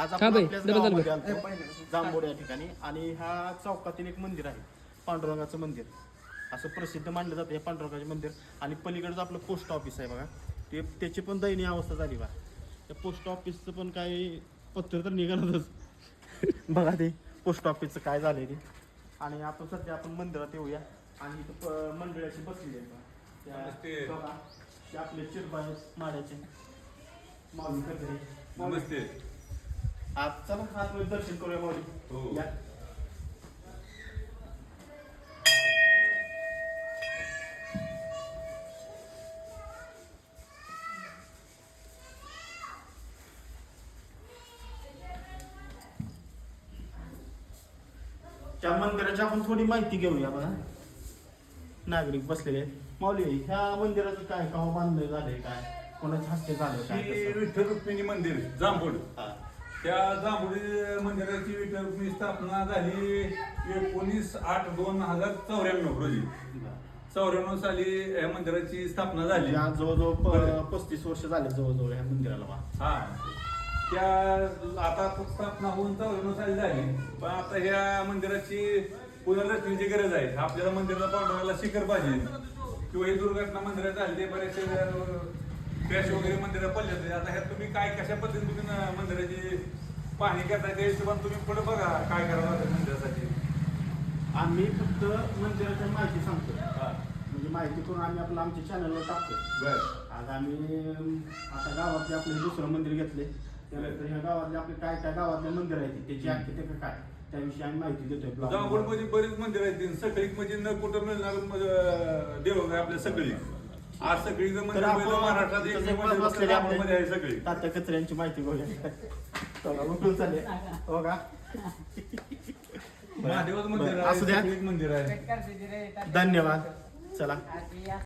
आज आपण आपल्याच गावामध्ये आलतो, जांभोड या ठिकाणी. आणि ह्या चौकातील एक मंदिर आहे, पांडुरंगाचं मंदिर असं प्रसिद्ध मानलं जातं हे पांडुरंगाचे मंदिर. आणि पलीकडचं आपलं पोस्ट ऑफिस आहे बघा, त्याची पण दयनीय अवस्था झाली बा. त्या पोस्ट ऑफिसचं पण काही पत्र तर निघालच बघा ते पोस्ट ऑफिसचं काय झालंय ते. आणि आपण सध्या आपण मंदिरात येऊया. आणि इथं मंडळाची बसलेली आहे बघा, त्या बघा ते आपले चिरबाई माड्याचे माऊली करते. नमस्ते. आज चला आतमध्ये दर्शन करूया माऊली. हो. या. त्या मंदिराची आपण थोडी माहिती घेऊया बघा. नागरिक बसलेले आहेत. माऊली, ह्या मंदिराचं काय केव्हा बांधलं झालंय, काय कोणाच्या हस्ते झालं काय ही कसं? विठ्ठल रुक्मिणी मंदिर जांभूड. हा. त्या जांभुडी मंदिराची विठ्ठल रुक्मिणी स्थापना झाली 19/8/2094 रोजी. 94 साली या मंदिराची स्थापना झाली. या जवळजवळ 35 वर्ष झाले जवळजवळ ह्या मंदिराला बा. हा, त्या आता स्थापना होऊन 94 साली झाली. पण आता ह्या मंदिराची पुनर्रचनेची गरज आहे. आपल्याला मंदिराला पांडुरंगाला शिखर पाहिजे, किंवा ही दुर्घटना मंदिरात झाली ते बरेचसे क्रॅश वगैरे मंदिरात पडले. आता ह्यात तुम्ही काय कशा पद्धतीने मंदिराची पाहणी करताय त्या हिशोबाने तुम्ही पुढे बघा काय करावं लागेल मंदिरासाठी. आम्ही फक्त मंदिराची माहिती सांगतो, म्हणजे माहिती करून आम्ही आपलं आमच्या चॅनलवर टाकतो. बरं. आज आम्ही आता गावातले आपले दुसरं मंदिर घेतले, त्यानंतर ह्या गावातले आपले काय काय गावातले मंदिर आहेत त्याची आर्किटेक्ट काय त्याविषयी आम्ही माहिती देतोय. जांभूड मध्ये बरीच मंदिर आहेत. सगळीक म्हणजे न कुठं मिळणार देव आहे आपल्या सगळी. आज सगळी मंदिर महाराष्ट्रात एक मंदिर जांभूडमध्ये आहे सगळी. तात्या कचऱ्यांची माहिती घेऊया. उठून चालेल हो का. महादेवाचं मंदिर असू द्या. आहे, एक मंदिर आहे. धन्यवाद. चला.